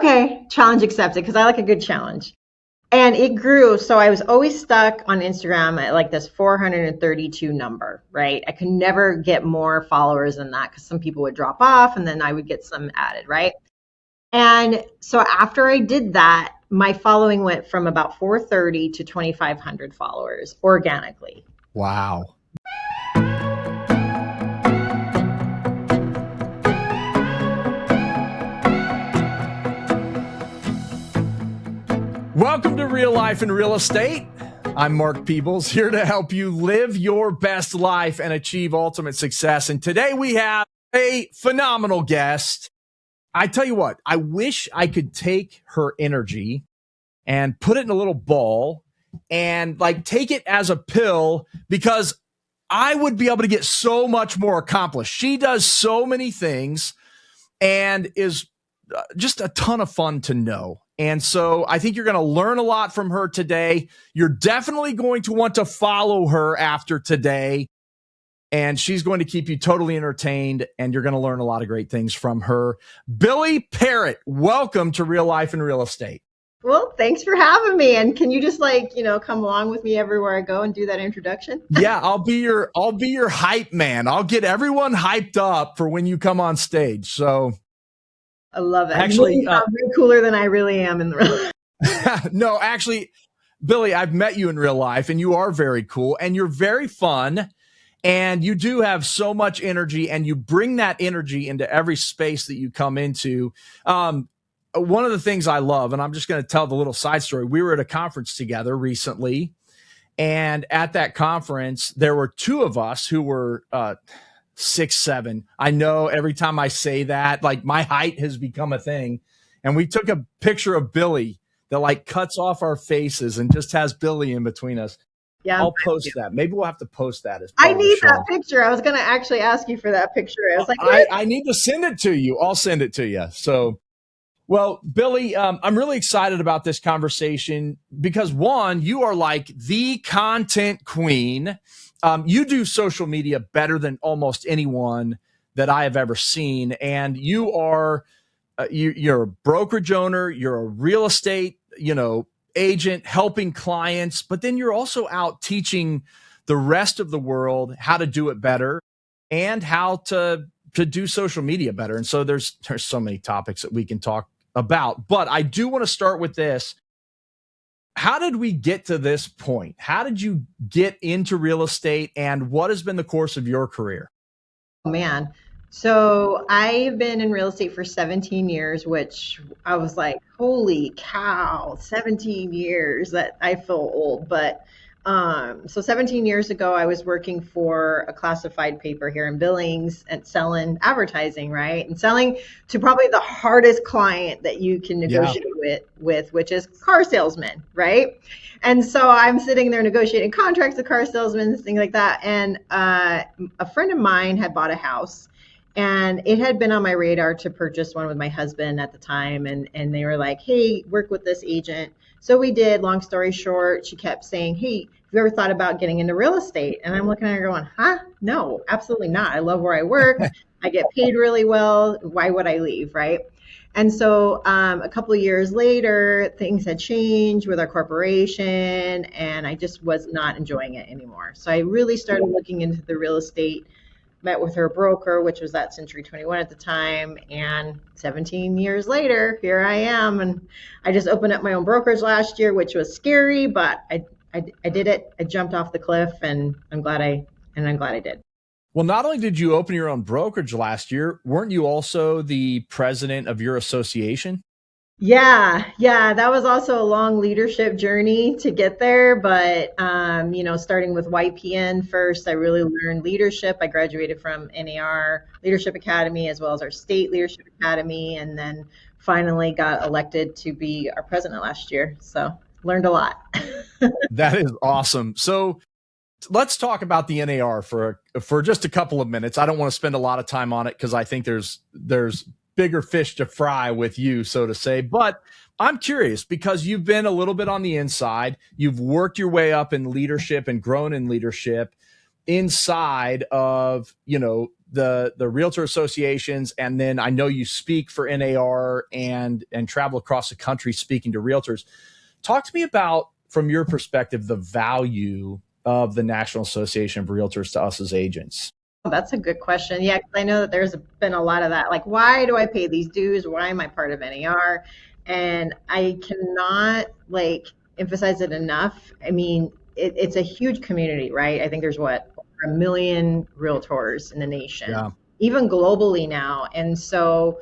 Okay, challenge accepted because I like a good challenge. And it grew. So I was always stuck on Instagram at like this 432 number, right? I could never get more followers than that because some people would drop off and then I would get some added, right? And so after I did that, my following went from about 430 to 2,500 followers organically. Wow. Welcome to Real Life in Real Estate. I'm Mark Peebles, here to help you live your best life and achieve ultimate success. And today we have a phenomenal guest. I tell you what, I wish I could take her energy and put it in a little ball and like take it as a pill, because I would be able to get so much more accomplished. She does so many things and is just a ton of fun to know. And so I think you're going to learn a lot from her today. You're definitely going to want to follow her after today. And she's going to keep you totally entertained, and you're going to learn a lot of great things from her. Billie Parrott, welcome to Real Life in Real Estate. Well, thanks for having me. And can you just come along with me everywhere I go and do that introduction? Yeah, I'll be your hype man. I'll get everyone hyped up for when you come on stage. So I love it. Actually, I'm way cooler than I really am in the real. No, actually, Billie, I've met you in real life, and you are very cool, and you're very fun, and you do have so much energy, and you bring that energy into every space that you come into. One of the things I love, and I'm just going to tell the little side story. We were at a conference together recently, and at that conference, there were two of us who were 6'7". I know every time I say that, like my height has become a thing. And we took a picture of Billie that like cuts off our faces and just has Billie in between us. Yeah, I'll post that. Maybe we'll have to post that as I part of the need show. that picture. I was going to actually ask you for that picture. I was like, I need to send it to you. I'll send it to you. So, well, Billie, I'm really excited about this conversation because, one, you are like the content queen. You do social media better than almost anyone that I have ever seen. And you are, you're a brokerage owner, you're a real estate, agent helping clients, but then you're also out teaching the rest of the world how to do it better and how to do social media better. And so there's so many topics that we can talk about, but I do want to start with this. How did we get to this point? How did you get into real estate, and what has been the course of your career? oh man. So I've been in real estate for 17 years, which I was like, holy cow, 17 years. That I feel old, but so 17 years ago, I was working for a classified paper here in Billings and selling advertising, right? And selling to probably the hardest client that you can negotiate with, which is car salesmen, right? And so I'm sitting there negotiating contracts with car salesmen, things like that. And a friend of mine had bought a house, and it had been on my radar to purchase one with my husband at the time. And they were like, hey, work with this agent. So we did. Long story short, she kept saying, hey, have you ever thought about getting into real estate? And I'm looking at her going, huh? No, absolutely not. I love where I work. I get paid really well. Why would I leave, right? And so a couple of years later, things had changed with our corporation, and I just was not enjoying it anymore. So I really started looking into the real estate, met with her broker, which was at Century 21 at the time. And 17 years later, here I am. And I just opened up my own brokerage last year, which was scary, but I did it. I jumped off the cliff, and I'm glad I did. Well, not only did you open your own brokerage last year, weren't you also the president of your association? Yeah, that was also a long leadership journey to get there. But, starting with YPN first, I really learned leadership. I graduated from NAR Leadership Academy as well as our state leadership academy, and then finally got elected to be our president last year. So learned a lot. That is awesome. So let's talk about the NAR for just a couple of minutes. I don't want to spend a lot of time on it because I think there's bigger fish to fry with you, so to say. But I'm curious because you've been a little bit on the inside. You've worked your way up in leadership and grown in leadership inside of, the realtor associations, and then I know you speak for NAR and travel across the country speaking to realtors. Talk to me about, from your perspective, the value of the National Association of Realtors to us as agents. Oh, that's a good question. Yeah, 'cause I know that there's been a lot of that. Like, why do I pay these dues? Why am I part of NAR? And I cannot like emphasize it enough. I mean, it's a huge community, right? I think there's what, over 1 million realtors in the nation, Yeah. even globally now. And so,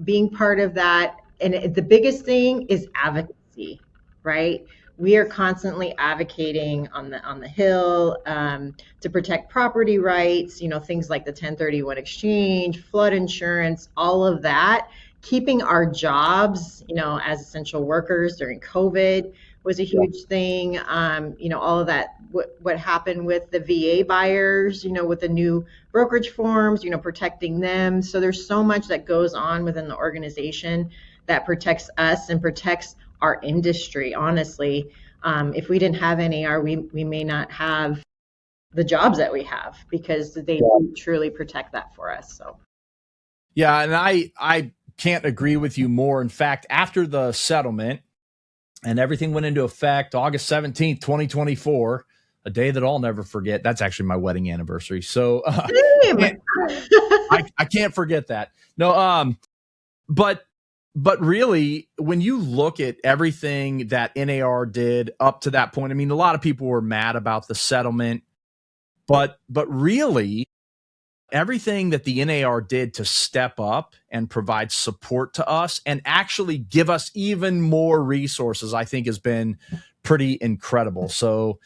being part of that, and the biggest thing is advocacy, right? We are constantly advocating on the Hill, to protect property rights, things like the 1031 exchange, flood insurance, all of that. Keeping our jobs, as essential workers during COVID was a huge thing. All of that, what happened with the VA buyers, with the new brokerage forms, protecting them. So there's so much that goes on within the organization that protects us and protects our industry, honestly. If we didn't have NAR, we may not have the jobs that we have, because they truly protect that for us. So, yeah, and I can't agree with you more. In fact, after the settlement and everything went into effect August 17th, 2024, a day that I'll never forget. That's actually my wedding anniversary. So I can't forget that. No, but really, when you look at everything that NAR did up to that point, I mean, a lot of people were mad about the settlement, but really, everything that the NAR did to step up and provide support to us and actually give us even more resources, I think has been pretty incredible. So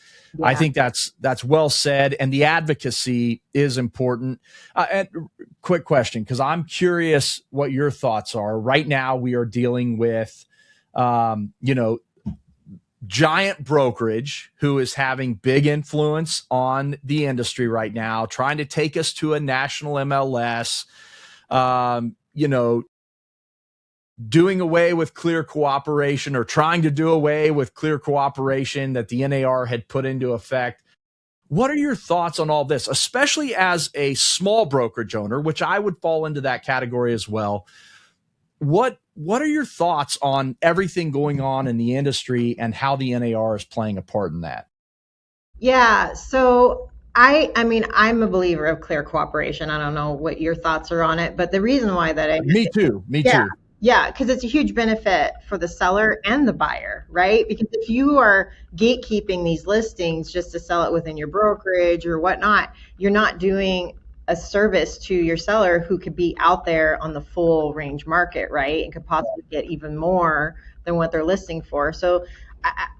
I think that's well said. And the advocacy is important. And quick question, because I'm curious what your thoughts are. Right now, we are dealing with, giant brokerage who is having big influence on the industry right now, trying to take us to a national MLS, doing away with clear cooperation, or trying to do away with clear cooperation that the NAR had put into effect. What are your thoughts on all this, especially as a small brokerage owner, which I would fall into that category as well? What are your thoughts on everything going on in the industry and how the NAR is playing a part in that? Yeah, so I mean, I'm a believer of clear cooperation. I don't know what your thoughts are on it, but the reason why that I Me too. Me yeah, too. yeah, because it's a huge benefit for the seller and the buyer, right? Because if you are gatekeeping these listings just to sell it within your brokerage or whatnot, you're not doing a service to your seller, who could be out there on the full range market, right? And could possibly get even more than what they're listing for. So,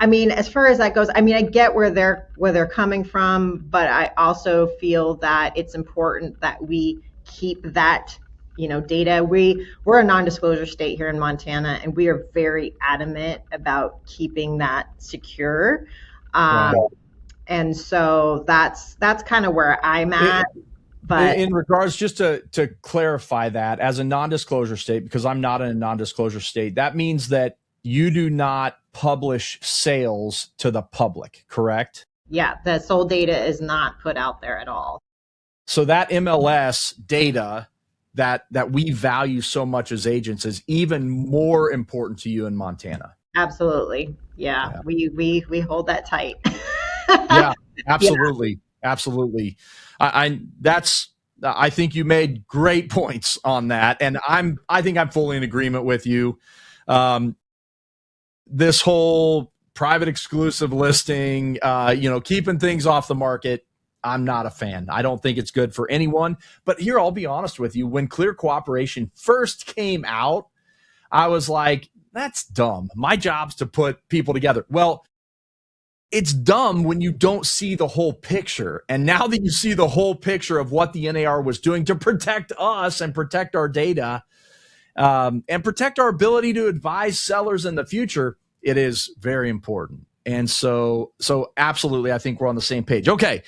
I mean, as far as that goes, I mean, I get where they're coming from, but I also feel that it's important that we keep that, data. We're a non-disclosure state here in Montana, and we are very adamant about keeping that secure. Right. And so that's kind of where I'm at. But In regards, just to clarify that, as a non-disclosure state, because I'm not in a non-disclosure state, that means that you do not publish sales to the public, correct? yeah, the sold data is not put out there at all. So that MLS data that we value so much as agents is even more important to you in Montana. Absolutely. Yeah. We hold that tight. Yeah, absolutely. Absolutely. I think you made great points on that. And I think I'm fully in agreement with you. This whole private exclusive listing, keeping things off the market, I'm not a fan. I don't think it's good for anyone. But here, I'll be honest with you. When clear cooperation first came out, I was like, that's dumb. My job's to put people together. Well, it's dumb when you don't see the whole picture. And now that you see the whole picture of what the NAR was doing to protect us and protect our data, and protect our ability to advise sellers in the future, it is very important. And so absolutely, I think we're on the same page. Okay,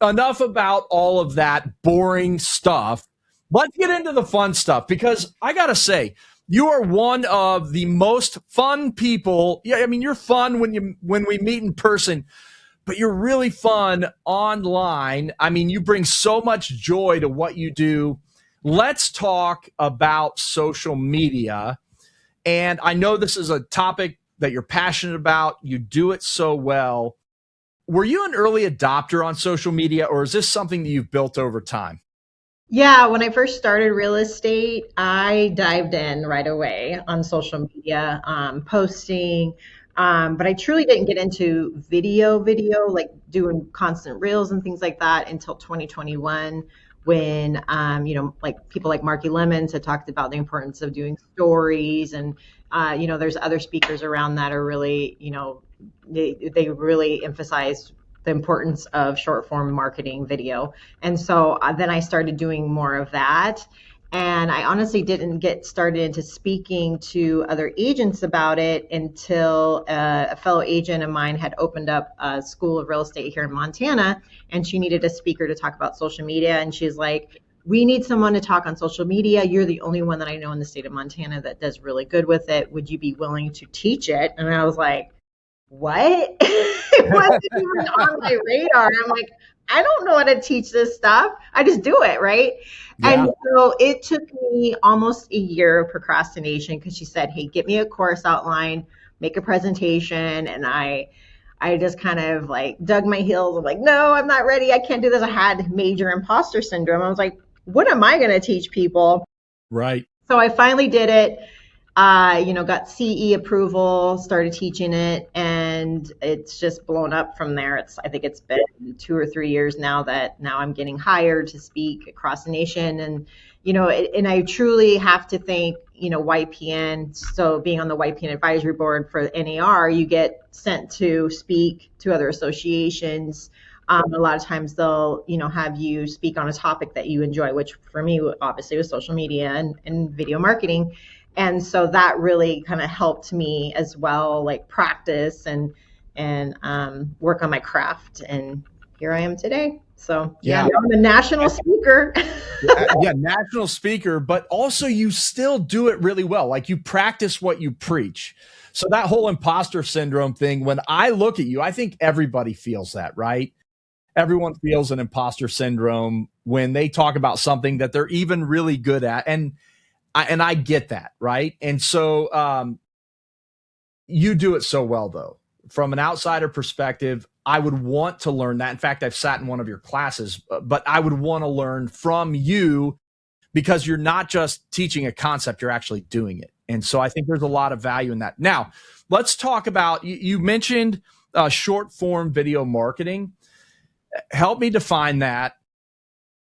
enough about all of that boring stuff. Let's get into the fun stuff, because I got to say, you are one of the most fun people. Yeah, I mean, you're fun when we meet in person, but you're really fun online. I mean, you bring so much joy to what you do. Let's talk about social media. And I know this is a topic that you're passionate about. You do it so well. Were you an early adopter on social media, or is this something that you've built over time? Yeah, when I first started real estate, I dived in right away on social media, posting. But I truly didn't get into video, like doing constant reels and things like that until 2021, when like people like Marky Lemons had talked about the importance of doing stories, and there's other speakers around that are really, they really emphasize the importance of short form marketing video. And so then I started doing more of that. And I honestly didn't get started into speaking to other agents about it until a fellow agent of mine had opened up a school of real estate here in Montana, and she needed a speaker to talk about social media. And she's like, we need someone to talk on social media. You're the only one that I know in the state of Montana that does really good with it. Would you be willing to teach it? And I was like, what? It wasn't even on my radar. I'm like, I don't know how to teach this stuff. I just do it, right? Yeah. And so it took me almost a year of procrastination, because she said, hey, get me a course outline, make a presentation. And I just kind of like dug my heels. I'm like, no, I'm not ready. I can't do this. I had major imposter syndrome. I was like, what am I going to teach people? Right. So I finally did it. Got CE approval, started teaching it, and it's just blown up from there. I think it's been 2 or 3 years now that now I'm getting hired to speak across the nation. And, and I truly have to thank, YPN. So being on the YPN advisory board for NAR, you get sent to speak to other associations. A lot of times they'll, have you speak on a topic that you enjoy, which for me, obviously, was social media and video marketing. And so that really kind of helped me as well, like practice and work on my craft. And here I am today. So yeah, I'm a national speaker. Yeah, national speaker, but also you still do it really well. Like you practice what you preach. So that whole imposter syndrome thing, when I look at you, I think everybody feels that, right? Everyone feels an imposter syndrome when they talk about something that they're even really good at. And I get that, right? And so you do it so well, though. From an outsider perspective, I would want to learn that. In fact, I've sat in one of your classes, but I would want to learn from you, because you're not just teaching a concept, you're actually doing it. And so I think there's a lot of value in that. Now, let's talk about, you mentioned short form video marketing. Help me define that.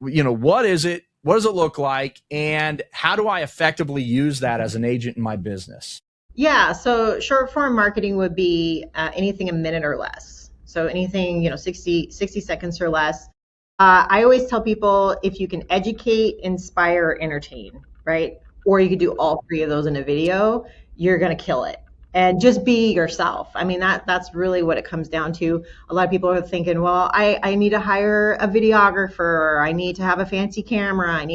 What is it? What does it look like? And how do I effectively use that as an agent in my business? Yeah, so short form marketing would be anything a minute or less. So anything, 60 seconds or less. I always tell people, if you can educate, inspire, entertain, right? Or you could do all three of those in a video, you're going to kill it. And just be yourself. I mean, that's really what it comes down to. A lot of people are thinking, well, I need to hire a videographer, or I need to have a fancy camera.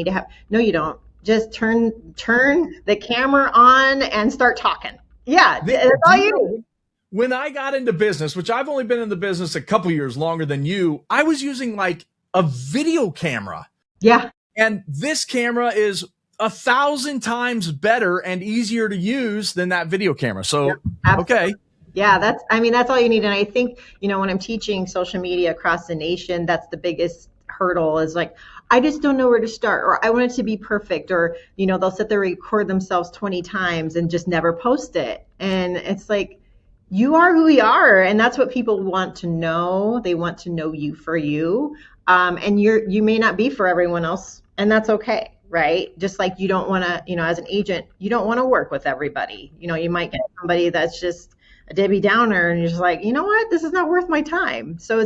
No, you don't. Just turn the camera on and start talking. Yeah, that's all you need. When I got into business, which I've only been in the business a couple years longer than you, I was using like a video camera. Yeah. And this camera is 1,000 times better and easier to use than that video camera. So, okay. Yeah, that's all you need. And I think, when I'm teaching social media across the nation, that's the biggest hurdle, is like, I just don't know where to start, or I want it to be perfect, or, they'll sit there, record themselves 20 times and just never post it. And it's like, you are who you are. And that's what people want to know. They want to know you for you. And you may not be for everyone else, and that's okay. Right? Just like you don't want to, as an agent, you don't want to work with everybody. You might get somebody that's just a Debbie Downer, and you're just like, you know what, this is not worth my time. So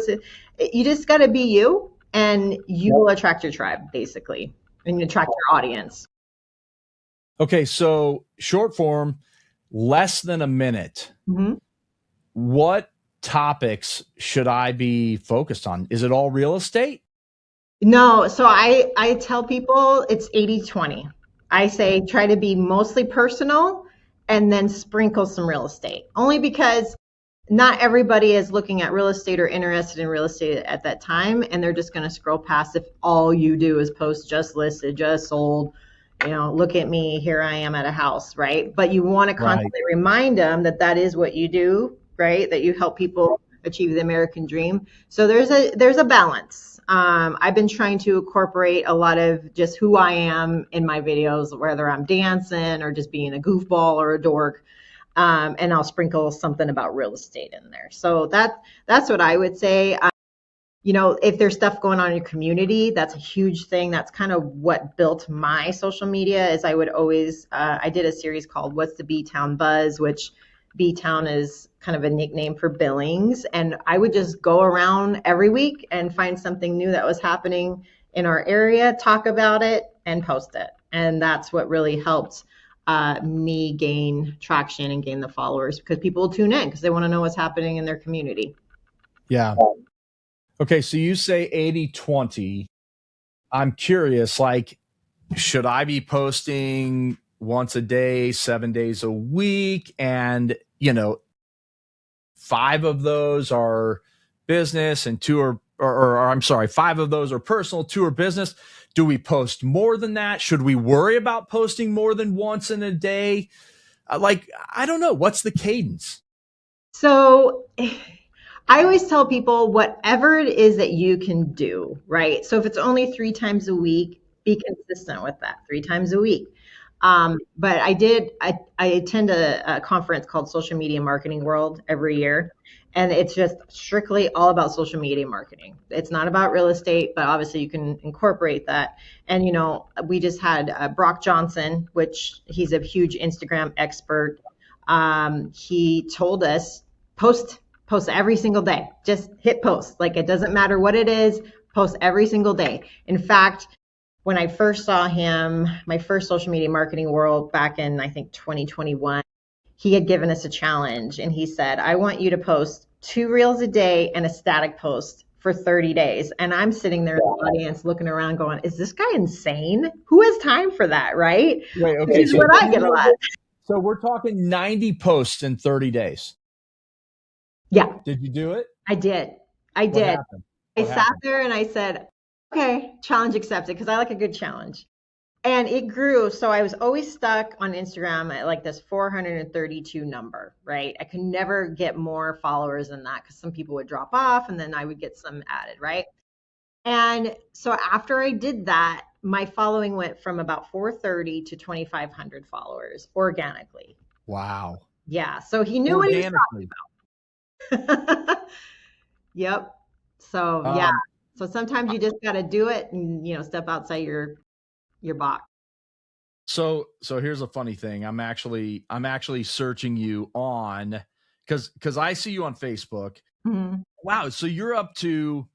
you just got to be you, and you will attract your tribe, basically, and you attract your audience. Okay. So short form, less than a minute. Mm-hmm. What topics should I be focused on? Is it all real estate? No, so I tell people it's 80-20. I say try to be mostly personal and then sprinkle some real estate. Only because not everybody is looking at real estate or interested in real estate at that time, and they're just going to scroll past if all you do is post just listed, just sold, look at me, here I am at a house, right? But you want to Right. constantly remind them that that is what you do, right? That you help people achieve the American dream. So there's a balance. I've been trying to incorporate a lot of just who I am in my videos, whether I'm dancing or just being a goofball or a dork, and I'll sprinkle something about real estate in there. So that's what I would say. If there's stuff going on in your community, that's a huge thing. That's kind of what built my social media. Is I would always I did a series called "What's the B Town Buzz," which B Town is kind of a nickname for Billings, and I would just go around every week and find something new that was happening in our area, talk about it, and post it. And that's what really helped me gain traction and gain the followers, because people tune in because they want to know what's happening in their community. Yeah. Okay. So you say 80/20. I'm curious, like, should I be posting once a day, 7 days a week? And, 5 of those are business and 2 are, or I'm sorry, 5 of those are personal, 2 are business. Do we post more than that? Should we worry about posting more than once in a day? I don't know. What's the cadence? So I always tell people whatever it is that you can do, right? So if it's only 3 times a week, be consistent with that 3 times a week. But I attend a conference called Social Media Marketing World every year. And it's just strictly all about social media marketing. It's not about real estate, but obviously you can incorporate that. And, we just had Brock Johnson, which he's a huge Instagram expert. He told us post every single day. Just hit post. Like, it doesn't matter what it is, post every single day. In fact, when I first saw him, my first social media marketing world back in, I think, 2021, he had given us a challenge, and he said, I want you to post 2 reels a day and a static post for 30 days. And I'm sitting there in the audience looking around going, is this guy insane? Who has time for that, right? Wait, Which okay. is what I get a lot. So we're talking 90 posts in 30 days. Yeah, Did you do it? I did. I What did. happened? I What sat happened? there and I said, okay, challenge accepted, because I like a good challenge. And it grew. So I was always stuck on Instagram at like this 432 number, right? I could never get more followers than that because some people would drop off and then I would get some added, right? And so after I did that, my following went from about 430 to 2,500 followers organically. Wow. Yeah. So he knew what he was Organically. talking about. Yep. So yeah. Um, So sometimes you just got to do it and, step outside your box. so here's a funny thing. I'm actually searching you on because I see you on Facebook. Mhm. Wow. So you're up to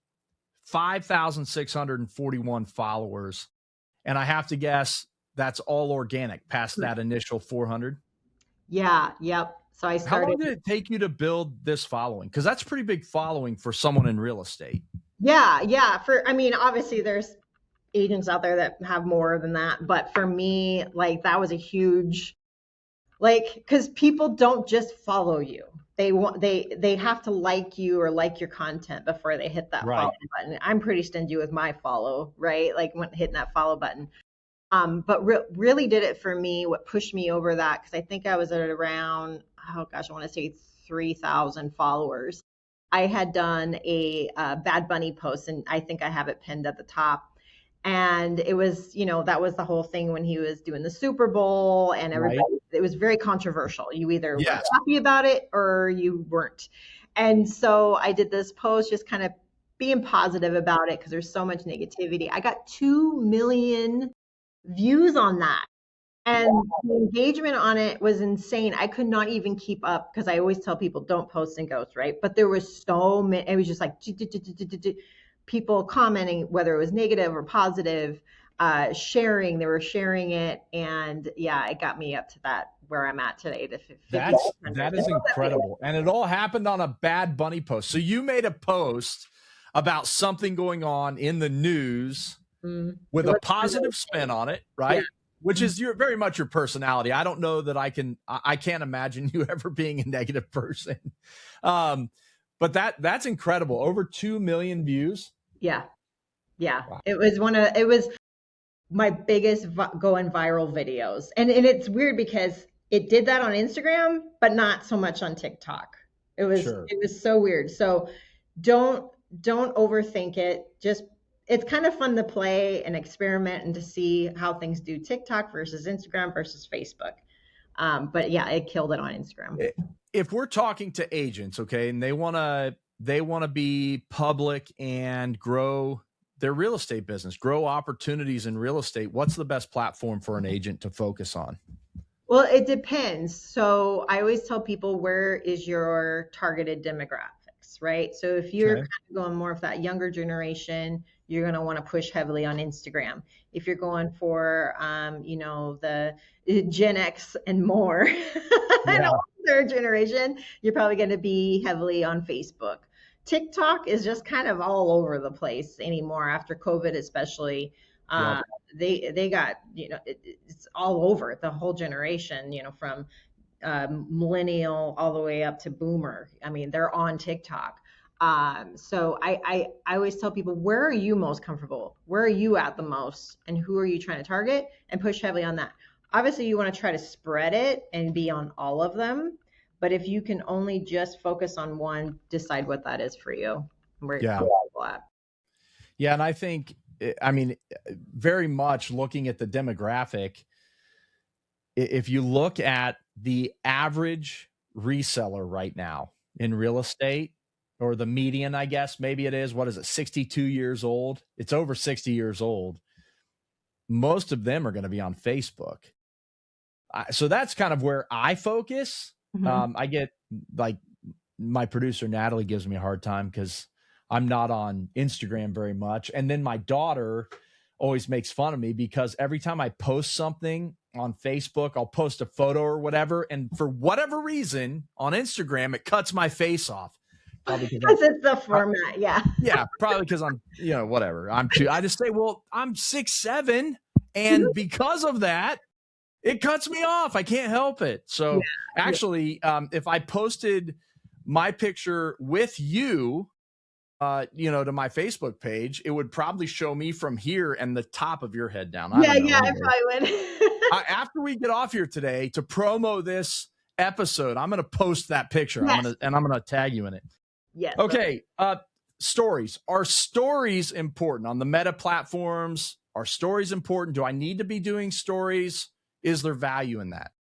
5,641 followers. And I have to guess that's all organic past that initial 400. Yeah. Yep. So I How long started. did it take you to build this following? Because that's pretty big following for someone in real estate. Yeah. Yeah. I mean, obviously there's agents out there that have more than that. But for me, like, that was a huge, like, because people don't just follow you. They have to like you or like your content before they hit that Right. follow button. I'm pretty stingy with my follow, right? Like, when hitting that follow button. But really did it for me. What pushed me over that, because I think I was at around, oh gosh, I want to say 3,000 followers. I had done a Bad Bunny post, and I think I have it pinned at the top. And it was, that was the whole thing when he was doing the Super Bowl, and everybody, Right. it was very controversial. You either were Yes. happy about it or you weren't. And so I did this post just kind of being positive about it because there's so much negativity. I got 2 million views on that. And the engagement on it was insane. I could not even keep up because I always tell people don't post and ghost, right? But there was so many, it was just like people commenting, whether it was negative or positive, sharing, they were sharing it. And yeah, it got me up to that where I'm at today. That is incredible. And it all happened on a Bad Bunny post. So you made a post about something going on in the news with a positive spin on it, right? which is very much your personality. I don't know that I can't imagine you ever being a negative person. But that's incredible. Over 2 million views. Yeah. Yeah. Wow. It was my biggest going viral videos. And it's weird because it did that on Instagram, but not so much on TikTok. Sure. It was so weird. So don't don't overthink it. Just it's kind of fun to play and experiment and to see how things do TikTok versus Instagram versus Facebook. But yeah, it killed it on Instagram. If we're talking to agents, okay, and they want to be public and grow their real estate business, grow opportunities in real estate, what's the best platform for an agent to focus on? Well, it depends. So I always tell people, where is your targeted demographics, right? So if you're Okay. kind of going more of that younger generation, you're going to want to push heavily on Instagram. If you're going for, the Gen X and more, and Yeah. older generation, you're probably going to be heavily on Facebook. TikTok is just kind of all over the place anymore after COVID, especially. Yep. Uh, they got it's all over the whole generation, from millennial all the way up to boomer. I mean, they're on TikTok. So I always tell people, where are you most comfortable? Where are you at the most? And who are you trying to target? And push heavily on that. Obviously, you want to try to spread it and be on all of them. But if you can only just focus on one, decide what that is for you. Where Yeah. you're at. Yeah. And I think, I mean, very much looking at the demographic, if you look at the average reseller right now in real estate, or the median, I guess, maybe it is, what is it, 62 years old? It's over 60 years old. Most of them are going to be on Facebook. So that's kind of where I focus. Mhm. I get, like, my producer, Natalie, gives me a hard time because I'm not on Instagram very much. And then my daughter always makes fun of me because every time I post something on Facebook, I'll post a photo or whatever. And for whatever reason on Instagram, it cuts my face off. Probably Because it's the format, yeah. yeah, probably because I'm, whatever. I just say, well, I'm 6'7", and because of that, it cuts me off. I can't help it. So actually, if I posted my picture with you, to my Facebook page, it would probably show me from here and the top of your head down. I don't know. Yeah, I Anyway, probably would. after we get off here today to promo this episode, I'm going to post that picture. Yes. I'm going to tag you in it. Yes. Okay. Stories. Are stories important on the Meta platforms? Are stories important? Do I need to be doing stories? Is there value in that?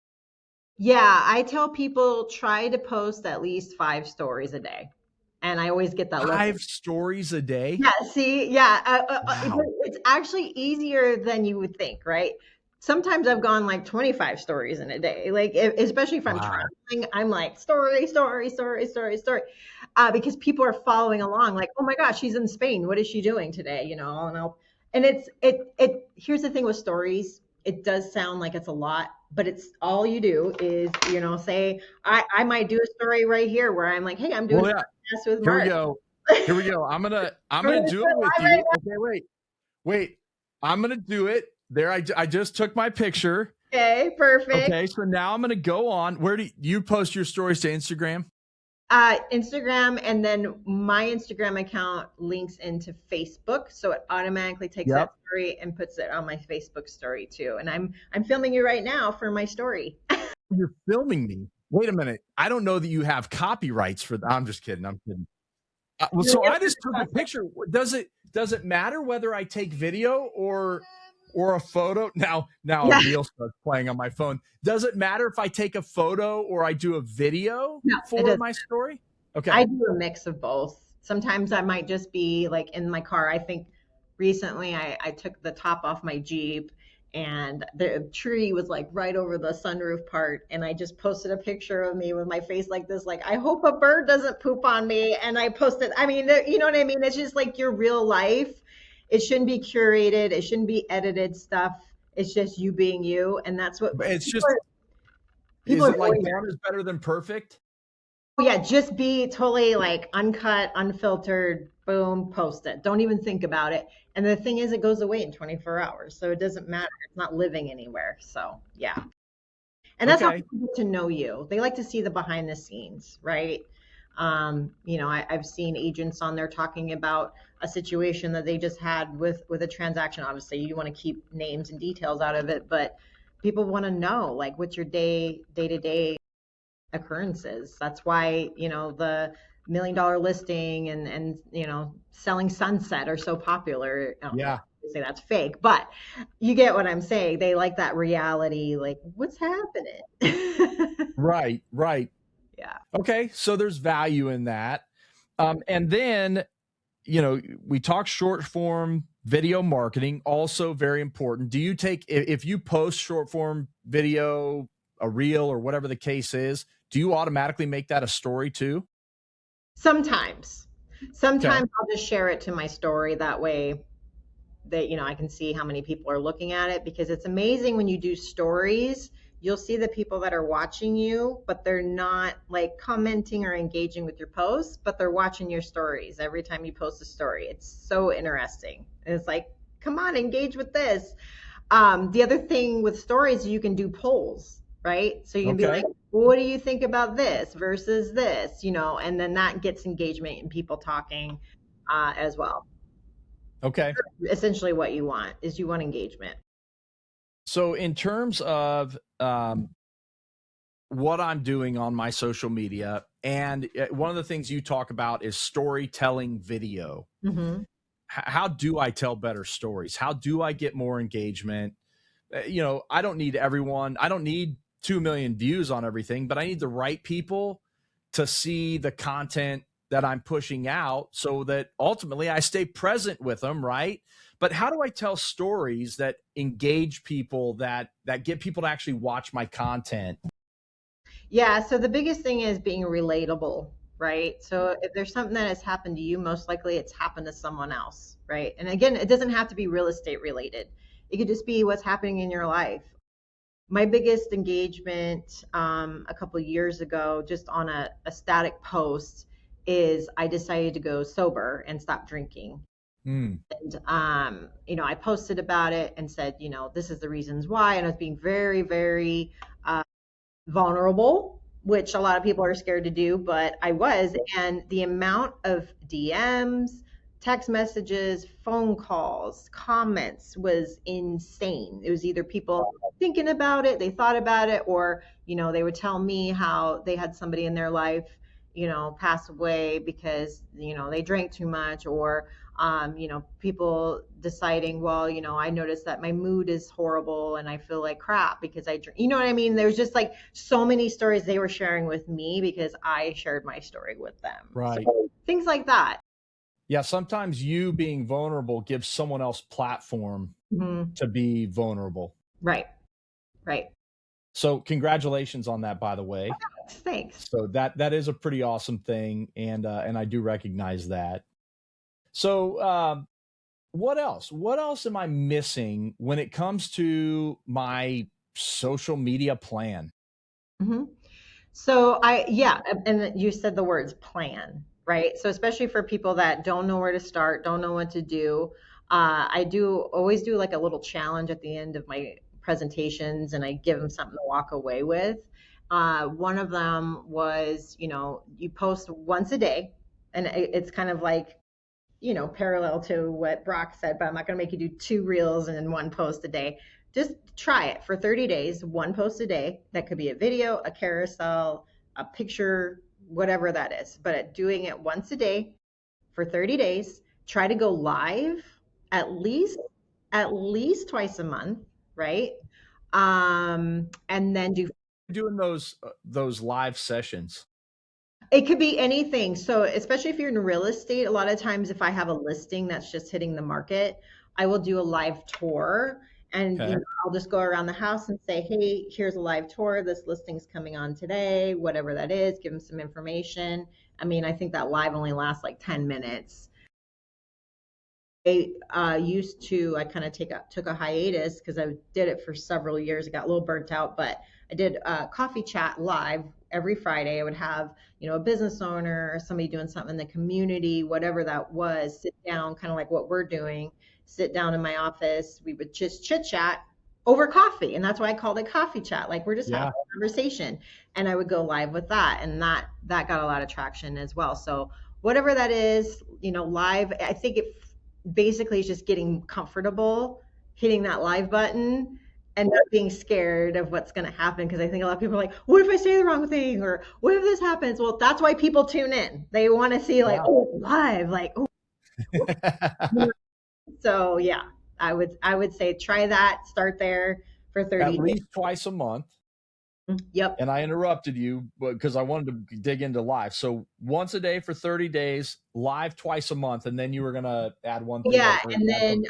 Yeah, I tell people, try to post at least 5 stories a day. And I always get that look. 5 stories a day? Yeah, see, yeah, Wow. it's actually easier than you would think, right? Sometimes I've gone like 25 stories in a day, like especially if I'm Wow. traveling, I'm like story, story, story, story, story, because people are following along, like, oh my gosh, she's in Spain. What is she doing today? And here's the thing with stories. It does sound like it's a lot, but it's all you do is, say, I might do a story right here where I'm like, hey, I'm doing Well, a yeah. podcast with Here we Mark. go. Here we go. I'm gonna do it with Right. you. Okay, wait. I'm gonna do it. There, I just took my picture. Okay, perfect. Okay, so now I'm gonna go on. Where do you post your stories to Instagram? Instagram, and then my Instagram account links into Facebook, so it automatically takes that story and puts it on my Facebook story too. And I'm filming you right now for my story. You're filming me. Wait a minute. I don't know that you have copyrights for that. I'm just kidding. I'm kidding. Well, so I just took a picture. Does it matter whether I take video or a photo? Now a reel starts playing on my phone. Does it matter if I take a photo or I do a video for my story? Okay. I do a mix of both. Sometimes I might just be like in my car. I think recently I took the top off my Jeep and the tree was like right over the sunroof part, and I just posted a picture of me with my face like this, like, I hope a bird doesn't poop on me. And I posted, I mean, you know what I mean? It's just like your real life. It shouldn't be curated. It shouldn't be edited stuff. It's just you being you. And that's what it's just, is it like done is better than perfect? Yeah, just be totally like uncut, unfiltered, boom, post it. Don't even think about it. And the thing is, it goes away in 24 hours. So it doesn't matter. It's not living anywhere. So yeah. And that's how Okay. people get to know you. They like to see the behind the scenes, right? I've seen agents on there talking about a situation that they just had with a transaction. Obviously, you want to keep names and details out of it, but people want to know like what's your day to day occurrences. That's why the $1 million listing and selling sunset are so popular. Yeah. Say that's fake, but you get what I'm saying. They like that reality, like what's happening. Right. Right. Yeah. Okay. So there's value in that. And then, we talk short form video marketing, also very important. Do you take, if you post short form video, a reel or whatever the case is, do you automatically make that a story too? Sometimes. Okay. Sometimes I'll just share it to my story. That way that I can see how many people are looking at it, because it's amazing when you do stories, you'll see the people that are watching you, but they're not like commenting or engaging with your posts, but they're watching your stories every time you post a story. It's so interesting. And it's like, come on, engage with this. The other thing with stories, you can do polls, right? So you can be Okay. like, what do you think about this versus this, and then that gets engagement and people talking as well. Okay. Essentially what you want is you want engagement. So in terms of what I'm doing on my social media, and one of the things you talk about is storytelling video. Mm-hmm. How do I tell better stories? How do I get more engagement? I don't need everyone. I don't need 2 million views on everything, but I need the right people to see the content that I'm pushing out so that ultimately I stay present with them, right? But how do I tell stories that engage people, that get people to actually watch my content? Yeah, so the biggest thing is being relatable, right? So if there's something that has happened to you, most likely it's happened to someone else, right? And again, it doesn't have to be real estate related. It could just be what's happening in your life. My biggest engagement a couple of years ago, just on a static post, is I decided to go sober and stop drinking. Mm. And I posted about it and said, this is the reasons why, and I was being very, very vulnerable, which a lot of people are scared to do, but I was. And the amount of DMs, text messages, phone calls, comments was insane. It was either people thinking about it, they thought about it, or, they would tell me how they had somebody in their life, pass away because, they drank too much, or people deciding, well, I noticed that my mood is horrible and I feel like crap because I drink. You know what I mean? There's just like so many stories they were sharing with me because I shared my story with them. Right. So things like that. Yeah. Sometimes you being vulnerable gives someone else platform Mm-hmm. to be vulnerable. Right. Right. So congratulations on that, by the way. Thanks. So that is a pretty awesome thing, and I do recognize that. So what else? What else am I missing when it comes to my social media plan? Mm-hmm. Yeah, and you said the words plan, right? So especially for people that don't know where to start, don't know what to do, I do always do like a little challenge at the end of my presentations, and I give them something to walk away with. One of them was, you post once a day, and it's kind of like, parallel to what Brock said, but I'm not going to make you do two reels and then one post a day. Just try it for 30 days, one post a day. That could be a video, a carousel, a picture, whatever that is. But doing it once a day for 30 days, try to go live at least twice a month, right? And then do Doing those live sessions. It could be anything. So, especially if you're in real estate, a lot of times if I have a listing that's just hitting the market, I will do a live tour, and Okay. I'll just go around the house and say, "Hey, here's a live tour. This listing's coming on today, whatever that is, give them some information." I mean, I think that live only lasts like 10 minutes. I kind of took a hiatus because I did it for several years. I got a little burnt out, but I did a coffee chat live every Friday I would have, a business owner or somebody doing something in the community, whatever that was, sit down, kind of like what we're doing, sit down in my office. We would just chit chat over coffee. And that's why I called it coffee chat. Like we're just having Yeah. a conversation. And I would go live with that. And that got a lot of traction as well. So whatever that is, live, I think it basically is just getting comfortable, hitting that live button and not being scared of what's going to happen. Because I think a lot of people are like, what if I say the wrong thing? Or what if this happens? Well, that's why people tune in. They want to see like, Yeah. oh, live, like, oh. So yeah, I would say try that, start there for 30 At days. least twice a month. Yep. And I interrupted you because I wanted to dig into live. So once a day for 30 days, live twice a month, and then you were going to add one thing. Yeah, and then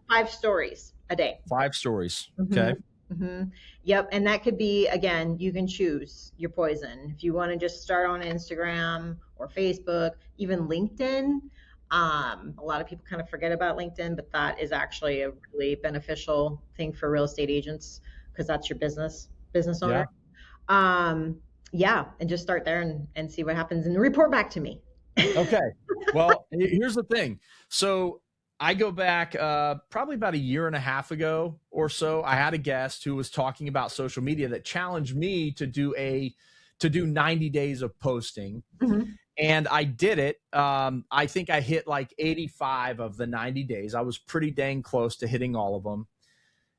5 stories a day. 5 stories. Mm-hmm. Okay. Mm-hmm. Yep, and that could be, again, you can choose your poison. If you want to just start on Instagram or Facebook, even LinkedIn. A lot of people kind of forget about LinkedIn, but that is actually a really beneficial thing for real estate agents because that's your business owner. Yeah, and just start there and see what happens and report back to me. Okay. Well, here's the thing. So I go back probably about a year and a half ago or so. I had a guest who was talking about social media that challenged me to do 90 days of posting. Mm-hmm. And I did it. I think I hit like 85 of the 90 days. I was pretty dang close to hitting all of them.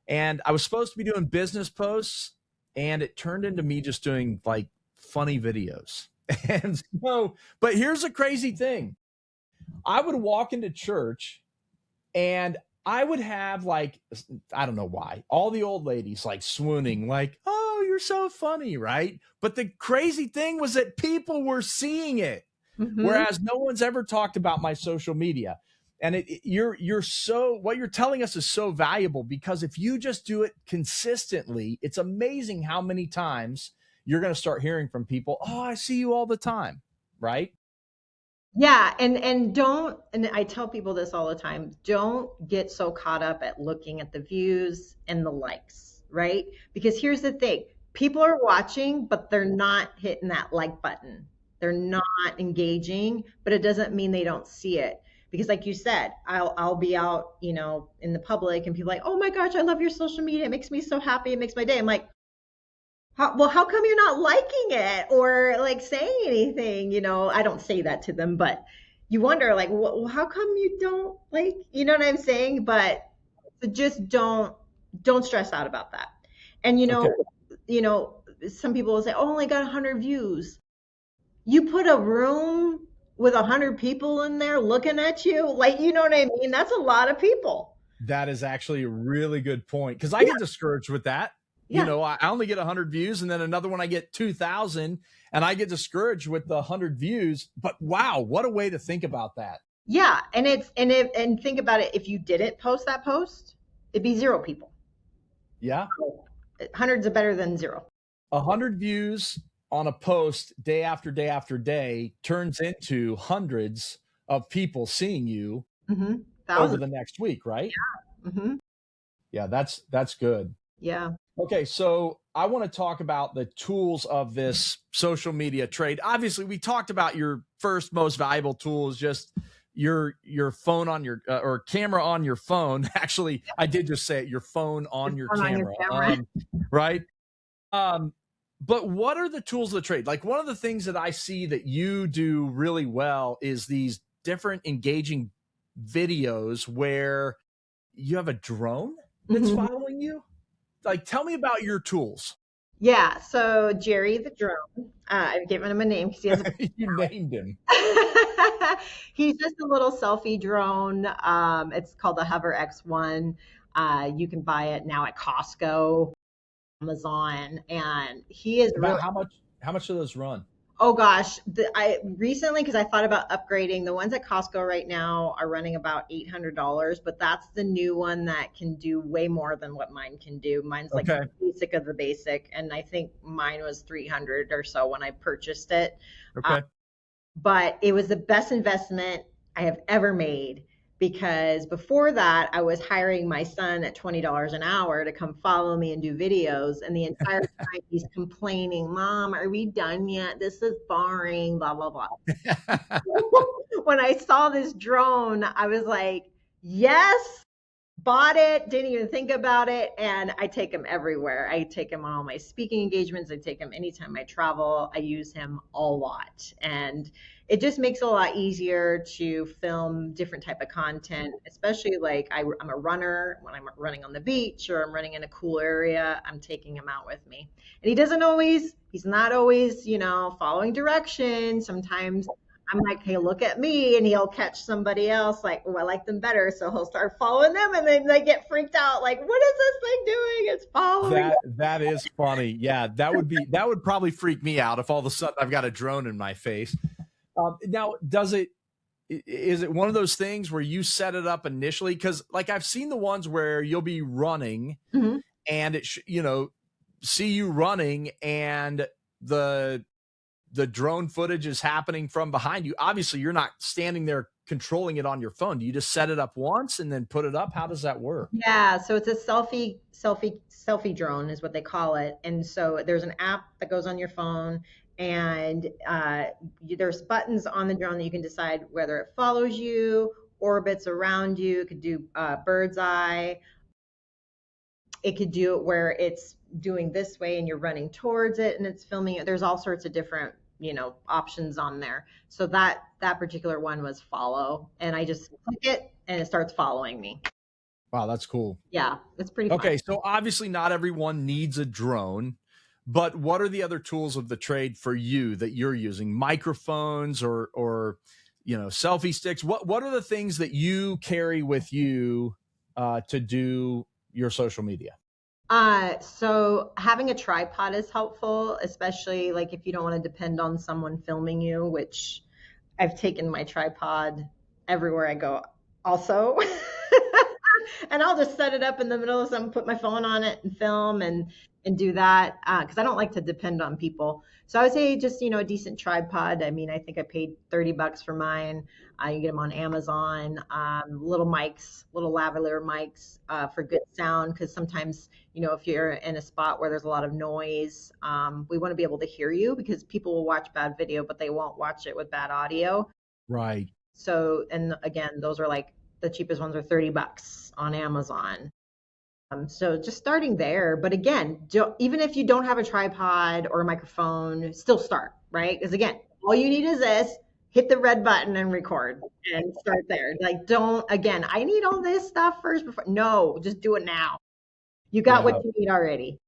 And I was supposed to be doing business posts, and it turned into me just doing like funny videos. And so, but here's a crazy thing. I would walk into church and I would have like, I don't know why, all the old ladies like swooning, like, oh, you're so funny, right? But the crazy thing was that people were seeing it. Mm-hmm. Whereas no one's ever talked about my social media. And you're so, what you're telling us is so valuable, because if you just do it consistently, it's amazing how many times you're going to start hearing from people, oh, I see you all the time, right? Yeah, and I tell people this all the time, don't get so caught up at looking at the views and the likes, right? Because here's the thing, people are watching, but they're not hitting that like button. They're not engaging, but it doesn't mean they don't see it. Because like you said, I'll be out, in the public and people are like, oh my gosh, I love your social media. It makes me so happy. It makes my day. I'm like, how come you're not liking it or like saying anything? I don't say that to them, but you wonder like, well, how come you don't like, you know what I'm saying? But just don't stress out about that. And some people will say, oh, I only got 100 views. You put a room with 100 people in there looking at you, like, you know what I mean? That's a lot of people. That is actually a really good point, because I get discouraged with that. Yeah. I only get 100 views, and then another one I get 2,000, and I get discouraged with the 100 views. But wow, what a way to think about that. Yeah, and think about it. If you didn't post that post, it'd be 0 people. Yeah, hundreds are better than 0. 100 views on a post day after day after day turns into hundreds of people seeing you over the next week, right? Yeah. Mm-hmm. Yeah, that's good. Yeah. Okay, so I want to talk about the tools of this social media trade. Obviously, we talked about your first most valuable tool is just your phone on your or camera on your phone. Actually, I did just say it, your phone on your camera. Right? But what are the tools of the trade? Like, one of the things that I see that you do really well is these different engaging videos where you have a drone that's following you. Like, tell me about your tools. Yeah. So Jerry the drone, I've given him a name because he has you named him. He's just a little selfie drone. It's called the Hover X1. You can buy it now at Costco, Amazon, and he is about really, how much do those run? Oh gosh, I recently, because I thought about upgrading, the ones at Costco right now are running about $800, but that's the new one that can do way more than what mine can do. Mine's like the basic of the basic, and I think mine was 300 or so when I purchased it. Okay. But it was the best investment I have ever made. because before that I was hiring my son at $20 an hour to come follow me and do videos, and the entire time he's complaining, "Mom, are we done yet? This is boring, blah blah blah." When I saw this drone, I was like, yes, bought it, didn't even think about it, and I take him everywhere. I take him on all my speaking engagements. I take him anytime I travel. I use him a lot, and it just makes it a lot easier to film different type of content, especially like I'm a runner. When I'm running on the beach or I'm running in a cool area, I'm taking him out with me. And he's not always, following directions. Sometimes I'm like, "Hey, look at me," and he'll catch somebody else like, "Oh, I like them better," so he'll start following them, and then they get freaked out, like, "What is this thing doing? It's following us." That is funny. Yeah, that would probably freak me out if all of a sudden I've got a drone in my face. Now, is it one of those things where you set it up initially? Because like I've seen the ones where you'll be running Mhm. and see you running and the drone footage is happening from behind you. Obviously, you're not standing there controlling it on your phone. Do you just set it up once and then put it up? How does that work? Yeah, so it's a selfie drone is what they call it. And so there's an app that goes on your phone, and there's buttons on the drone that you can decide whether it follows you, orbits around you. It could do bird's eye. It could do it where it's doing this way and you're running towards it and it's filming it. There's all sorts of different, options on there. So that particular one was follow, and I just click it and it starts following me. Wow, that's cool. Yeah, it's pretty fun. Okay, so obviously not everyone needs a drone, but what are the other tools of the trade for you that you're using? Microphones or selfie sticks? What are the things that you carry with you to do your social media? So having a tripod is helpful, especially like if you don't want to depend on someone filming you, which I've taken my tripod everywhere I go also. And I'll just set it up in the middle of something, put my phone on it and film and do that because I don't like to depend on people. So I would say just a decent tripod. I mean, I think I paid $30 for mine. You get them on Amazon. Little mics, little lavalier mics for good sound, because sometimes if you're in a spot where there's a lot of noise, we want to be able to hear you, because people will watch bad video but they won't watch it with bad audio. Right. So, and again, those are like the cheapest ones are $30 on Amazon. So just starting there. But again, even if you don't have a tripod or a microphone, still start, right? Because again, all you need is this, hit the red button and record and start there. Like, again, I need all this stuff first before. No, just do it now. You got what you need already.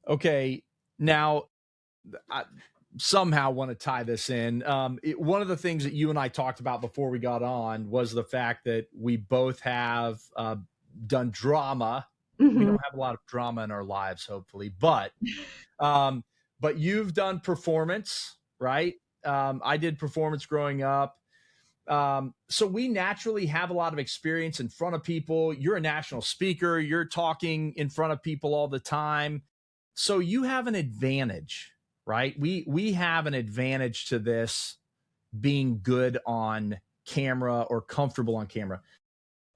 Okay. Now, I somehow want to tie this in. One of the things that you and I talked about before we got on was the fact that we both have done drama. Mm-hmm. We don't have a lot of drama in our lives, hopefully, but you've done performance, right? I did performance growing up. So we naturally have a lot of experience in front of people. You're a national speaker. You're talking in front of people all the time. So you have an advantage, right? We have an advantage to this being good on camera or comfortable on camera.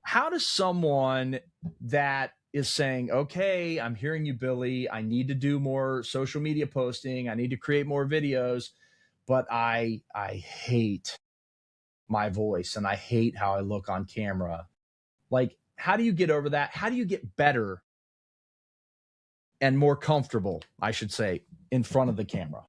How does someone that is saying, okay, I'm hearing you, Billie, I need to do more social media posting, I need to create more videos, but I hate my voice and I hate how I look on camera. Like, how do you get over that? How do you get better and more comfortable, I should say, in front of the camera?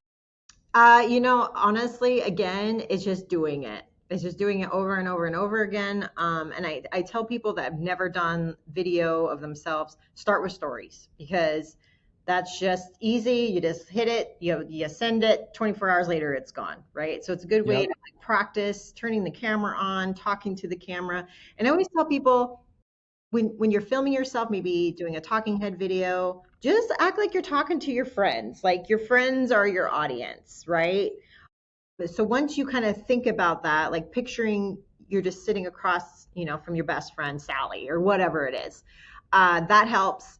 Honestly, again, it's just doing it. It's just doing it over and over and over again. And I tell people that have never done video of themselves, start with stories, because that's just easy. You just hit it, you send it, 24 hours later, it's gone, right? So it's a good way to practice turning the camera on, talking to the camera. And I always tell people, when you're filming yourself, maybe doing a talking head video, just act like you're talking to your friends. Like, your friends are your audience, right? So once you kind of think about that, like picturing you're just sitting across, from your best friend, Sally, or whatever it is, that helps.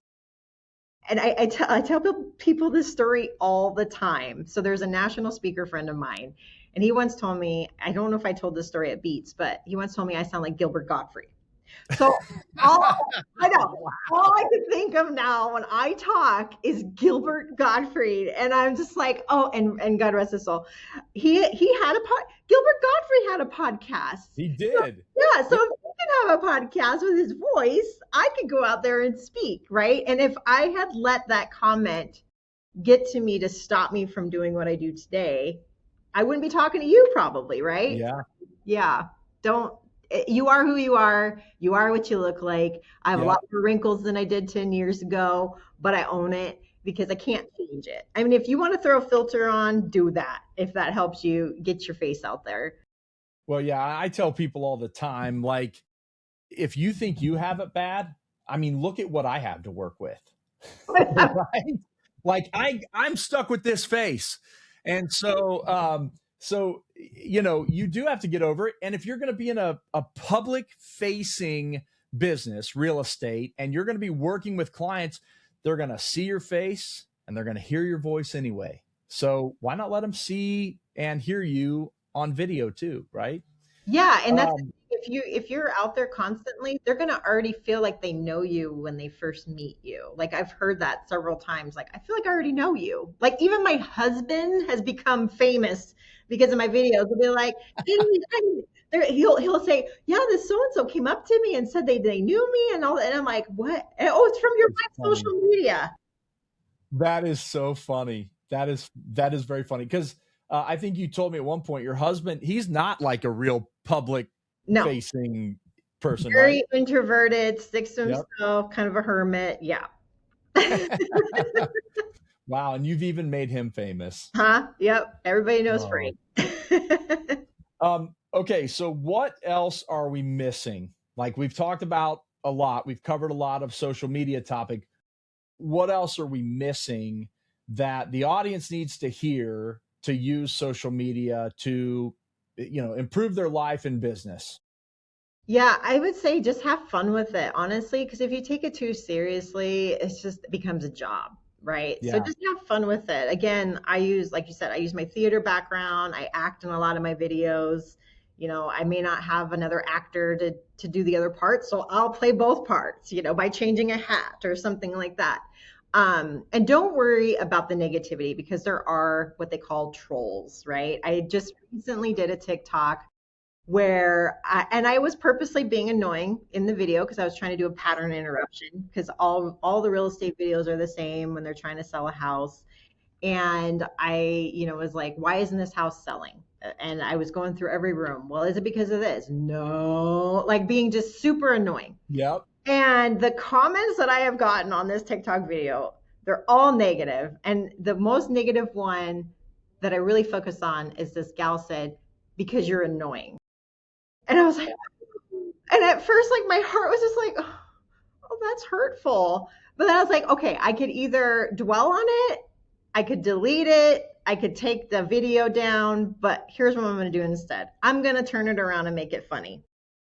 And I tell people this story all the time. So there's a national speaker friend of mine, and he once told me, I don't know if I told this story at Beats, but he once told me I sound like Gilbert Gottfried. So all I know, all I can think of now when I talk is Gilbert Gottfried, and I'm just like, oh, and God rest his soul, he had a Gilbert Gottfried had a podcast. He So, did. yeah, so if he can have a podcast with his voice, I could go out there and speak, right? And if I had let that comment get to me to stop me from doing what I do today, I wouldn't be talking to you probably, right? Yeah. Yeah. Don't You are who you are. You are what you look like. I have a Yeah. lot more wrinkles than I did 10 years ago, but I own it because I can't change it. I mean, if you want to throw a filter on, do that. If that helps you get your face out there. Well, yeah, I tell people all the time, like, if you think you have it bad, I mean, look at what I have to work with. Right? Like I'm stuck with this face. And so you do have to get over it. And if you're going to be in a public facing business, real estate, and you're going to be working with clients, they're going to see your face and they're going to hear your voice anyway. So why not let them see and hear you on video too, right? Yeah, and that's Um, if you're out there constantly, they're gonna already feel like they know you when they first meet you. Like I've heard that several times. Like I feel like I already know you. Like even my husband has become famous because of my videos. He'll be like, "Hey, he'll say, yeah, this so and so came up to me and said they knew me and all that." And I'm like, what? And, oh, it's from your it's funny. social media. That is so funny. That is very funny because I think you told me at one point your husband, he's not like a real public No, facing person, right? very introverted, sticks to Yep. himself, kind of a hermit. Yeah. Wow, and you've even made him famous. Huh? Yep. Everybody knows Oh. Frank. Okay, so what else are we missing? Like we've talked about a lot, we've covered a lot of social media topic. What else are we missing that the audience needs to hear to use social media to, improve their life and business? Yeah, I would say just have fun with it, honestly, because if you take it too seriously, it becomes a job, right? So Yeah. just have fun with it. Again, like you said, I use my theater background. I act in a lot of my videos. I may not have another actor to do the other part, so I'll play both parts, by changing a hat or something like that. And don't worry about the negativity because there are what they call trolls, right? I just recently did a TikTok where I was purposely being annoying in the video because I was trying to do a pattern interruption because all the real estate videos are the same when they're trying to sell a house. And I, was like, why isn't this house selling? And I was going through every room. Well, is it because of this? No, like being just super annoying. Yep. And the comments that I have gotten on this TikTok video, they're all negative. And the most negative one that I really focus on is this gal said, because you're annoying. And I was like, and at first, like my heart was just like, oh, that's hurtful. But then I was like, okay, I could either dwell on it, I could delete it, I could take the video down, but here's what I'm going to do instead. I'm going to turn it around and make it funny.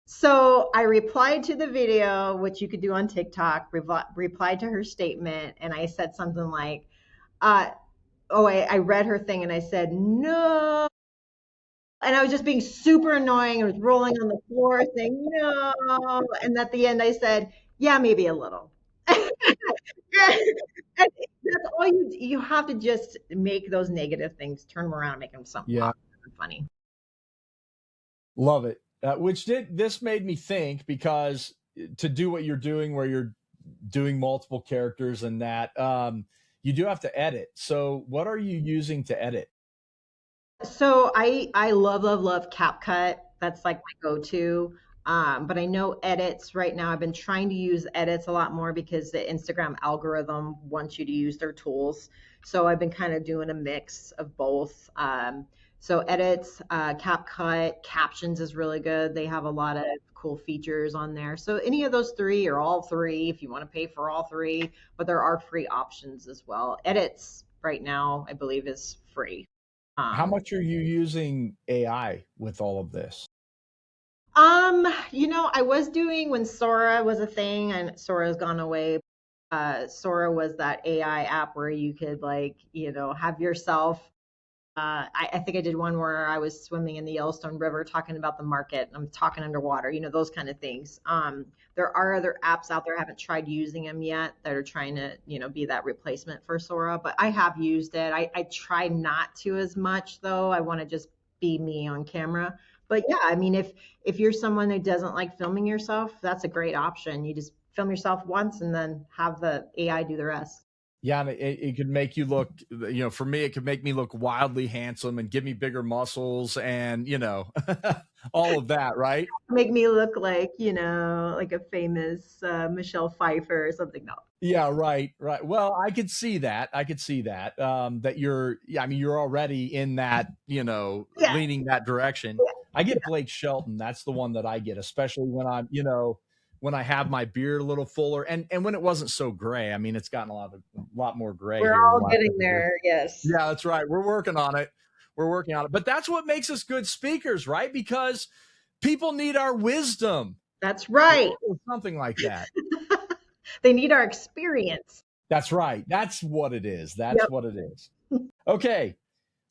So I replied to the video, which you could do on TikTok, replied to her statement, and I said something like, I read her thing and I said, no, and I was just being super annoying. I was rolling on the floor saying, no. And at the end, I said, yeah, maybe a little. And that's all you have to just make those negative things, turn them around and make them something Yeah. positive and funny. Love it. This made me think because to do what you're doing, where you're doing multiple characters and that, you do have to edit. So what are you using to edit? So I love CapCut. That's like my go-to. But I know edits right now. I've been trying to use edits a lot more because the Instagram algorithm wants you to use their tools. So I've been kind of doing a mix of both. So edits, CapCut, captions is really good. They have a lot of cool features on there. So any of those three or all three, if you want to pay for all three, but there are free options as well. Edits right now, I believe, is free. How Um, much are you using AI with all of this? I was doing when Sora was a thing and Sora's gone away. Sora was that AI app where you could like, have yourself I think I did one where I was swimming in the Yellowstone River talking about the market. I'm talking underwater, those kind of things. There are other apps out there. I haven't tried using them yet that are trying to, be that replacement for Sora, but I have used it. I try not to as much though. I want to just be me on camera. But yeah, I mean, if you're someone who doesn't like filming yourself, that's a great option. You just film yourself once and then have the AI do the rest. Yeah, and it could make you look, for me, it could make me look wildly handsome and give me bigger muscles and, all of that, right? Make me look like, like a famous Michelle Pfeiffer or something. No. Yeah, right, right. Well, I could see that. That you're, yeah, I mean, you're already in that, Yeah. leaning that direction. I get Blake Shelton. That's the one that I get, especially when I'm, when I have my beard a little fuller and when it wasn't so gray. I mean, it's gotten a lot more gray We're here in the all last getting couple of years. there. Yes. Yeah, that's right. We're working on it. We're working on it. But that's what makes us good speakers, right? Because people need our wisdom That's right. or something like that. They need our experience. That's right. That's what it is. That's Yep. what it is. Okay.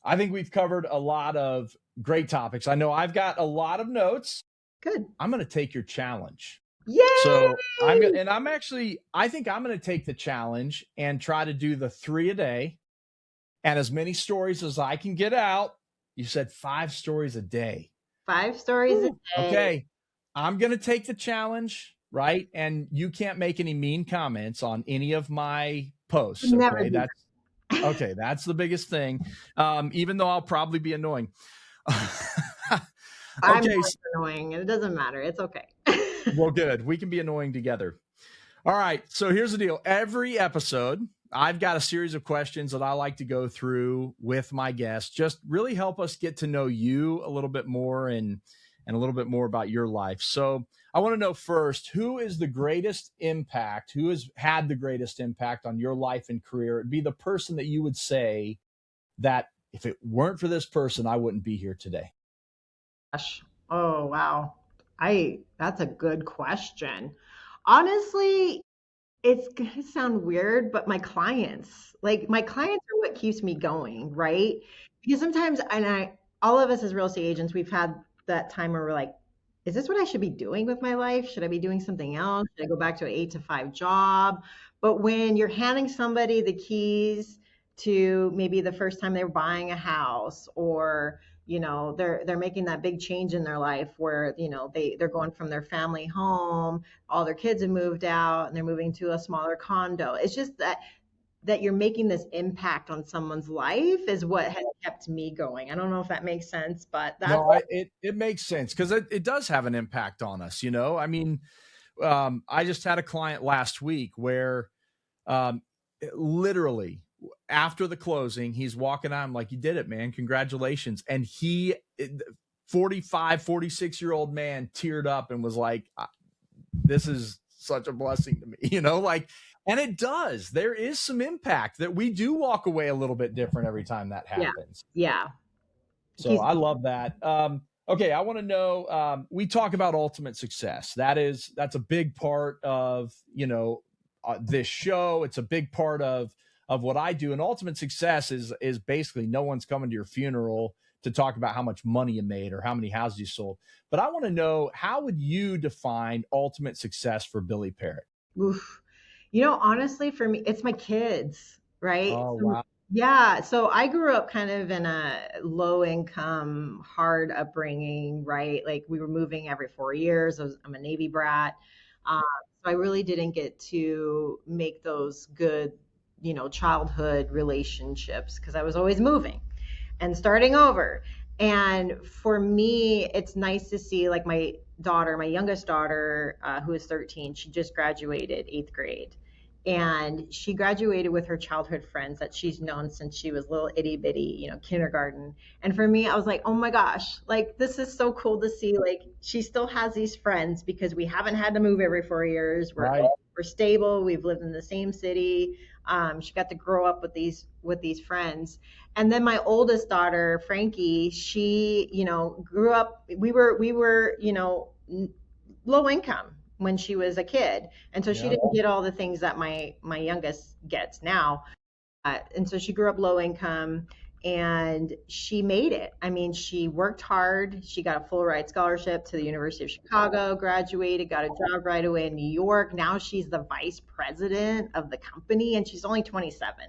I think we've covered a lot of great topics. I know I've got a lot of notes. Good. I'm going to take your challenge. Yay! So I think I'm going to take the challenge and try to do the 3 a day and as many stories as I can get out. You said 5 stories a day. 5 stories a day. Okay. I'm going to take the challenge, right? And you can't make any mean comments on any of my posts. Never Okay. do Okay. That's the biggest thing. Even though I'll probably be annoying. I'm Okay. annoying. It doesn't matter. It's okay. Well, good. We can be annoying together. All right. So here's the deal. Every episode, I've got a series of questions that I like to go through with my guests, just really help us get to know you a little bit more and a little bit more about your life. So I want to know first, who has had the greatest impact on your life and career? It'd be the person that you would say that if it weren't for this person, I wouldn't be here today. Gosh. Oh, wow. That's a good question. Honestly, it's gonna sound weird, but my clients are what keeps me going, right? Because sometimes, all of us as real estate agents, we've had that time where we're like, is this what I should be doing with my life? Should I be doing something else? Should I go back to an 8 to 5 job? But when you're handing somebody the keys to maybe the first time they were buying a house, or they're making that big change in their life where they're going from their family home, all their kids have moved out and they're moving to a smaller condo. It's just that you're making this impact on someone's life is what has kept me going. I don't know if that makes sense, but that's No, it makes sense because it does have an impact on us. I mean, I just had a client last week where literally after the closing, he's walking out. I'm like, you did it, man. Congratulations. And 45, 46-year-old man teared up and was like, this is such a blessing to me, and it does. There is some impact that we do walk away a little bit different every time that happens. Yeah. So I love that. Okay. I want to know, we talk about ultimate success. That's a big part of, this show. It's a big part of what I do. And ultimate success is basically no one's coming to your funeral to talk about how much money you made or how many houses you sold. But I want to know, how would you define ultimate success for Billie Parrott? Oof. Honestly, for me, it's my kids, right? Oh, wow. Yeah. So I grew up kind of in a low income, hard upbringing, right? Like we were moving every 4 years. I'm a Navy brat. So I really didn't get to make those good, childhood relationships because I was always moving and starting over. And for me, it's nice to see like my youngest daughter, who is 13, she just graduated 8th grade. And she graduated with her childhood friends that she's known since she was little itty bitty, kindergarten. And for me, I was like, oh my gosh, like this is so cool to see. Like she still has these friends because we haven't had to move every 4 years. We're stable. We've lived in the same city. She got to grow up with these friends. And then my oldest daughter, Frankie, she, grew up. We were, low income when she was a kid. And so she Yep. didn't get all the things that my youngest gets now. And so she grew up low income and she made it. I mean, she worked hard. She got a full ride scholarship to the University of Chicago, graduated, got a job right away in New York. Now she's the vice president of the company and she's only 27.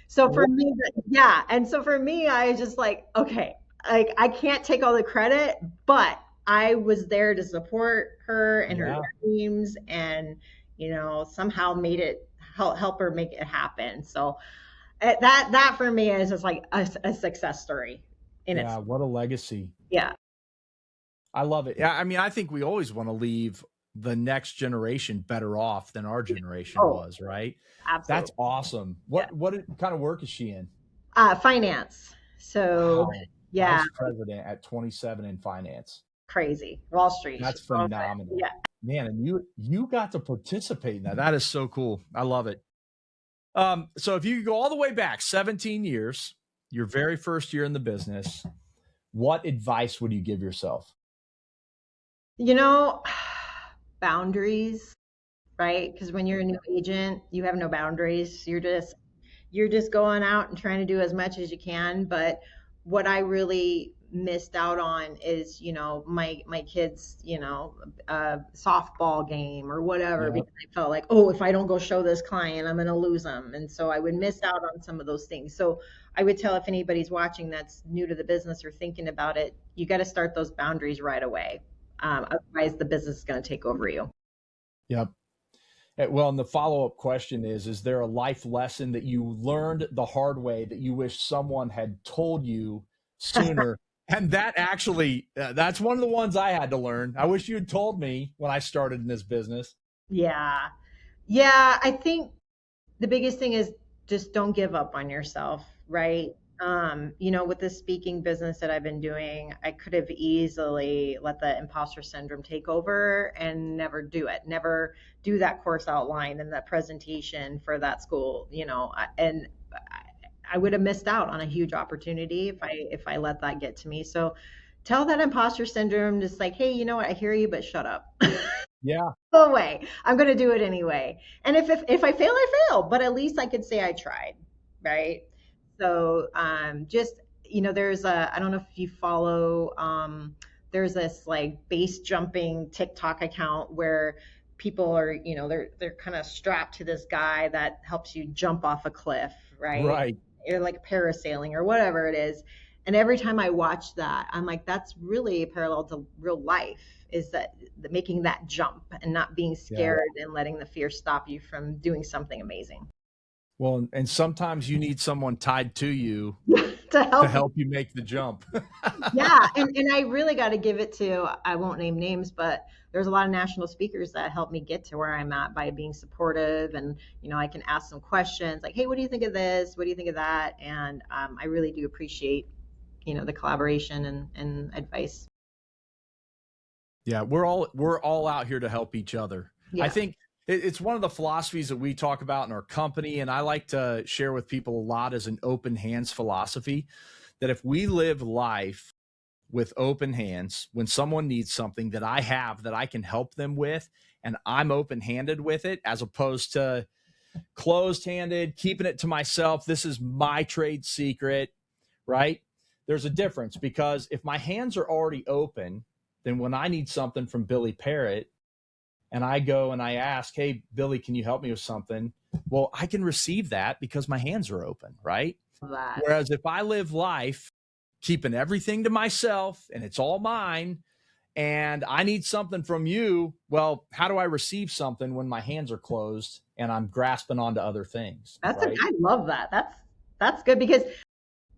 So for me, yeah. And so for me, I was just like, okay, like I can't take all the credit, but I was there to support her and her Yeah. dreams and, somehow made it help her make it happen. So that for me is just like a success story in Yeah. its, What a legacy. yeah. I love it. Yeah. I mean, I think we always want to leave the next generation better off than our generation Oh, was, right? That's absolutely. awesome. Yeah. What kind of work is she in? Finance. So Wow. yeah, Vice president at 27 in finance. crazy. Wall Street. That's She's all set. phenomenal. Yeah. Man, and you got to participate in that. That is so cool. I love it. So if you could go all the way back 17 years, your very first year in the business, what advice would you give yourself? You know, boundaries, right? Because when you're a new agent, you have no boundaries. You're just going out and trying to do as much as you can. But what I really missed out on is, my kids, softball game or whatever, Yeah. because I felt like, oh, if I don't go show this client, I'm going to lose them. And so I would miss out on some of those things. So I would tell if anybody's watching that's new to the business or thinking about it, you got to start those boundaries right away. Otherwise, the business is going to take over you. Yep. Well, and the follow-up question is there a life lesson that you learned the hard way that you wish someone had told you sooner? And that actually, that's one of the ones I had to learn. I wish you had told me when I started in this business. Yeah. Yeah. I think the biggest thing is just don't give up on yourself, right? With the speaking business that I've been doing, I could have easily let the imposter syndrome take over and never do it, never do that course outline and that presentation for that school, and I would have missed out on a huge opportunity if I let that get to me. So tell that imposter syndrome just like, hey, you know what? I hear you, but shut up. Yeah. Go away. I'm going to do it anyway. And if I fail, I fail, but at least I could say I tried, right? So just there's I don't know if you follow. There's this like base jumping TikTok account where people are they're kind of strapped to this guy that helps you jump off a cliff, right? Right. Or like parasailing or whatever it is. And every time I watch that, I'm like, that's really a parallel to real life, is that making that jump and not being Yeah. scared and letting the fear stop you from doing something amazing. Well, and sometimes you need someone tied to you To to help you. help you make the jump. Yeah. And I really got to give it to, I won't name names, but there's a lot of national speakers that helped me get to where I'm at by being supportive. And, I can ask some questions like, hey, what do you think of this? What do you think of that? And I really do appreciate, the collaboration and advice. Yeah, we're all out here to help each other. I Yeah. think it's one of the philosophies that we talk about in our company, and I like to share with people a lot as an open hands philosophy. That if we live life with open hands, when someone needs something that I have that I can help them with, and I'm open handed with it, as opposed to closed handed, keeping it to myself. This is my trade secret, right? There's a difference because if my hands are already open, then when I need something from Billie Parrott and I go and I ask, hey, Billie, can you help me with something? Well, I can receive that because my hands are open, right? That. Whereas if I live life keeping everything to myself and it's all mine and I need something from you, well, how do I receive something when my hands are closed and I'm grasping onto other things, right? I love that. That's good because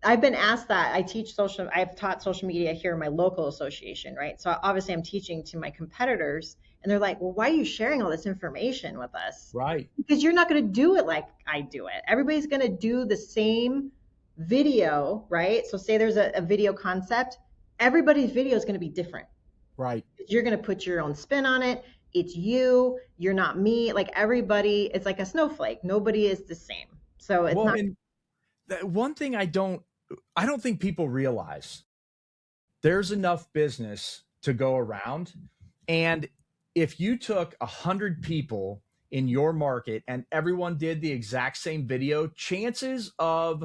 I've been asked that. I've taught social media here in my local association, right? So obviously I'm teaching to my competitors and they're like, well, why are you sharing all this information with us? Right. Because you're not going to do it like I do it. Everybody's going to do the same video, right? So say there's a video concept, everybody's video is going to be different. Right. You're going to put your own spin on it. It's you're not me. Like everybody, it's like a snowflake. Nobody is the same. So it's Well, not. and one thing I don't think people realize there's enough business to go around. And if you took 100 people in your market and everyone did the exact same video, chances of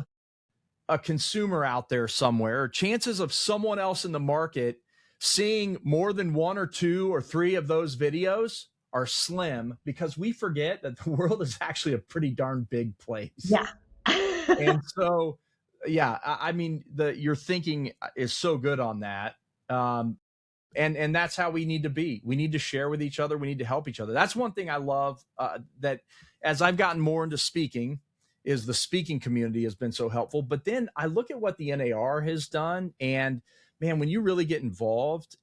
a consumer out there somewhere, chances of someone else in the market seeing more than one or two or three of those videos are slim, because we forget that the world is actually a pretty darn big place. Yeah. And so, yeah, I mean, your thinking is so good on that. And that's how we need to be. We need to share with each other. We need to help each other. That's one thing I love, that as I've gotten more into speaking, is the speaking community has been so helpful. But then I look at what the NAR has done, and man, when you really get involved,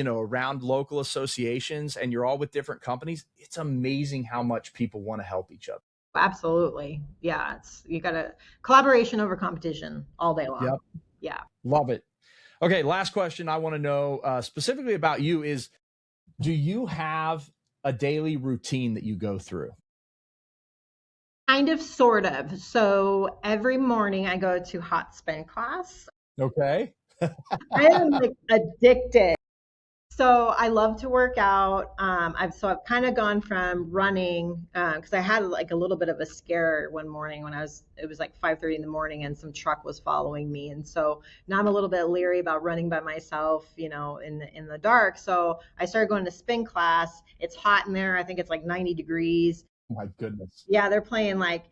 around local associations and you're all with different companies, it's amazing how much people want to help each other. Absolutely. Yeah. You got a collaboration over competition all day long. Yep. Yeah. Love it. Okay. Last question I want to know specifically about you is, do you have a daily routine that you go through? Kind of, sort of. So every morning I go to hot spin class. Okay. I am like addicted. So I love to work out. I've kind of gone from running, because I had like a little bit of a scare one morning when it was like 5:30 in the morning and some truck was following me. And so now I'm a little bit leery about running by myself, in the dark. So I started going to spin class. It's hot in there. I think it's like 90 degrees. Oh my goodness. Yeah, they're playing like,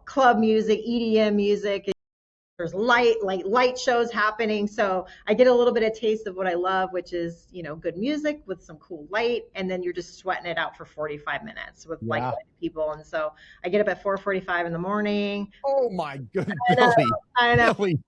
club music, EDM music. There's light shows happening, so I get a little bit of taste of what I love, which is good music with some cool light, and then you're just sweating it out for 45 minutes with Yeah. people. And so I get up at 4:45 in the morning. Oh my goodness. I know. Billy.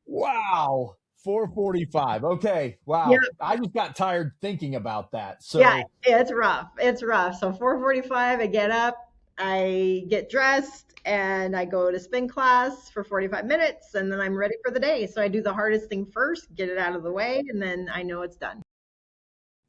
Wow. 4:45. Okay. Wow. Yeah. I just got tired thinking about that. So Yeah, it's rough. It's rough. So 4:45, I get up, I get dressed, and I go to spin class for 45 minutes, and then I'm ready for the day. So I do the hardest thing first, get it out of the way, and then I know it's done.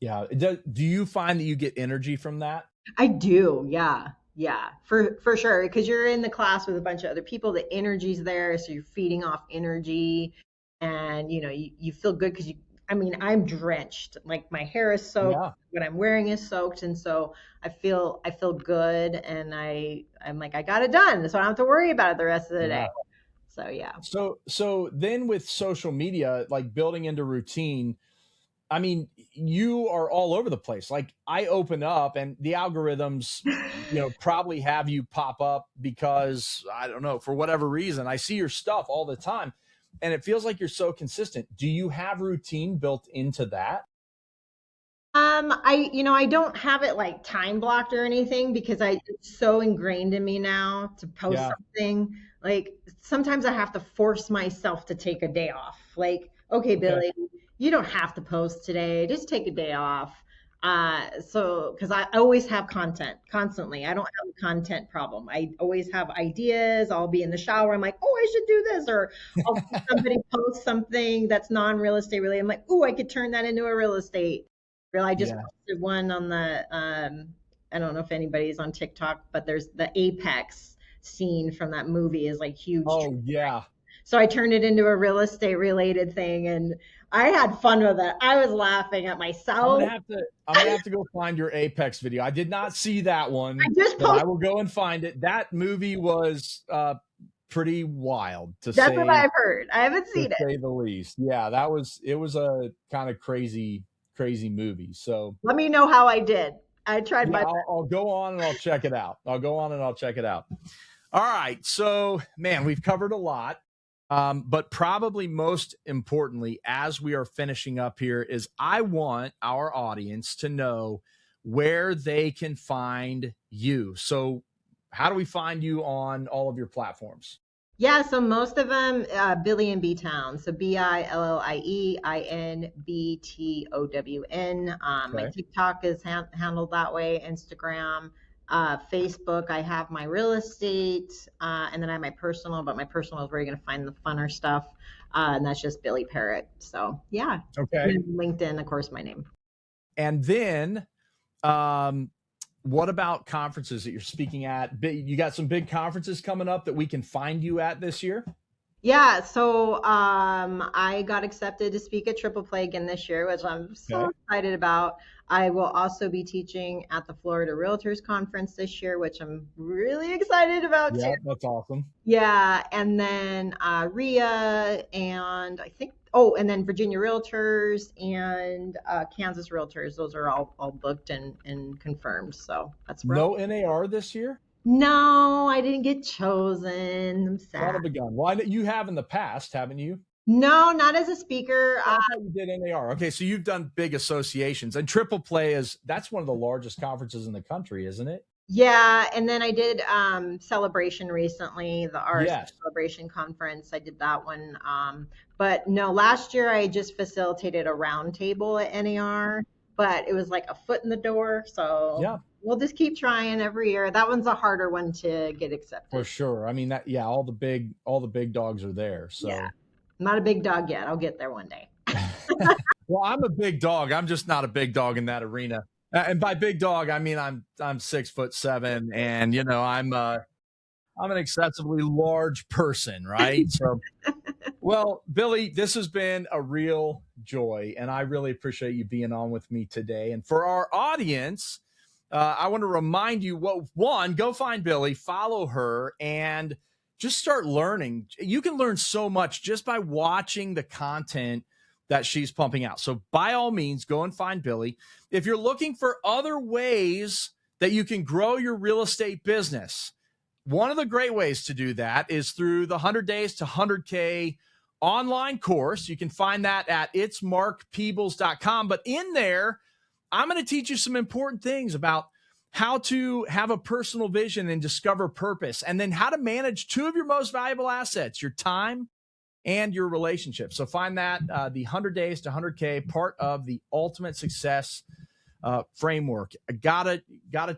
yeah. Do you find that you get energy from that? I do. Yeah. Yeah, for sure. Because you're in the class with a bunch of other people, the energy's there, so you're feeding off energy, and you feel good because I'm drenched. Like my hair is soaked, Yeah. what I'm wearing is soaked, and so I feel good, and I'm like, I got it done, so I don't have to worry about it the rest of the day. Yeah. So yeah. So then with social media, like building into routine, I mean, you are all over the place. Like I open up and the algorithms, probably have you pop up because I don't know, for whatever reason, I see your stuff all the time and it feels like you're so consistent. Do you have routine built into that? I don't have it like time blocked or anything because it's so ingrained in me now to post Yeah. something. Like sometimes I have to force myself to take a day off. Like, okay, Okay. Billy, you don't have to post today. Just take a day off. So because I always have content constantly. I don't have a content problem. I always have ideas. I'll be in the shower. I'm like, oh, I should do this, or I'll see somebody post something that's non-real estate related. I'm like, oh, I could turn that into a real estate. I just Yeah. posted one on I don't know if anybody's on TikTok, but there's the Apex scene from that movie is like huge. Oh yeah. So I turned it into a real estate related thing, and I had fun with it. I was laughing at I'm myself. gonna have to I'm gonna have to go find your Apex video. I did not see that I one, just but I posted. will go and find it. That movie was pretty wild That's what I've heard. I haven't to seen it. say the least. Yeah, it was a kind of crazy movie. So Let me know how I did. I tried yeah, my I'll go on and I'll check it out. I'll go on and I'll check it out. All right. So man, we've covered a lot. But probably most importantly, as we are finishing up here, is I want our audience to know where they can find you. So how do we find you on all of your platforms? Yeah, so most of them, Billy and B Town. So BILLIEINBTOWN. My Okay. TikTok is handled that way. Instagram, Facebook. I have my real estate, and then I have my personal. But my personal is where you're going to find the funner stuff, and that's just Billie Parrott. So yeah, Okay. and LinkedIn, of course, my name. And then, um, what about conferences that you're speaking at? You got some big conferences coming up that we can find you at this year? Yeah, so I got accepted to speak at Triple Play again this year, which I'm so Okay. excited about. I will also be teaching at the Florida Realtors Conference this year, which I'm really excited about too. Yeah, that's awesome. Yeah, and then RIA, and I think, oh, and then Virginia Realtors and Kansas Realtors. Those are all booked and confirmed. So that's where. No NAR this year? No, I didn't get chosen. I'm Son sad. of a gun. Why you have in the past, haven't you? No, not as a speaker. Oh, I thought you did NAR. Okay, so you've done big associations, and Triple Play that's one of the largest conferences in the country, isn't it? Yeah, and then I did Celebration recently, the RSA Yes. Celebration Conference. I did that one. But no, last year I just facilitated a roundtable at NAR, but it was like a foot in the door. So Yeah, we'll just keep trying every year. That one's a harder one to get for accepted. sure. I mean that. Yeah, all the big dogs are there. Yeah, So, I'm not a big dog yet. I'll get there one day. well, I'm a big dog. I'm just not a big dog in that arena. And by big dog, I mean I'm 6'7", and I'm an excessively large person, right? So, well, Billy, this has been a real joy, and I really appreciate you being on with me today. And for our audience, I want to remind you one, go find Billy, follow her, and just start learning. You can learn so much just by watching the content that she's pumping out. So, by all means, go and find Billy. If you're looking for other ways that you can grow your real estate business, one of the great ways to do that is through the 100 Days to 100K online course. You can find that at itsmarkpeebles.com. But in there, I'm going to teach you some important things about how to have a personal vision and discover purpose, and then how to manage two of your most valuable assets, your time and your relationship. So find that the 100 Days to 100K, part of the Ultimate Success framework. I gotta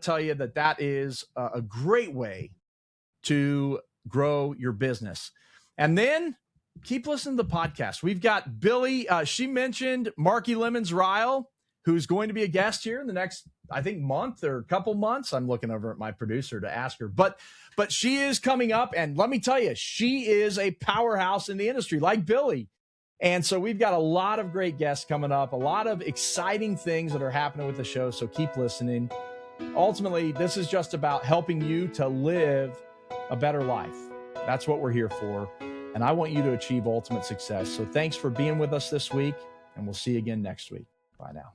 tell you that is a great way to grow your business. And then keep listening to the podcast. We've got Billy. She mentioned Marky Lemons Ryle, who's going to be a guest here in the next, I think, month or couple months. I'm looking over at my producer to ask her, but she is coming up, and let me tell you, she is a powerhouse in the industry, like Billy. And so we've got a lot of great guests coming up, a lot of exciting things that are happening with the show. So keep listening. Ultimately, this is just about helping you to live a better life. That's what we're here for. And I want you to achieve ultimate success. So thanks for being with us this week, and we'll see you again next week. Bye now.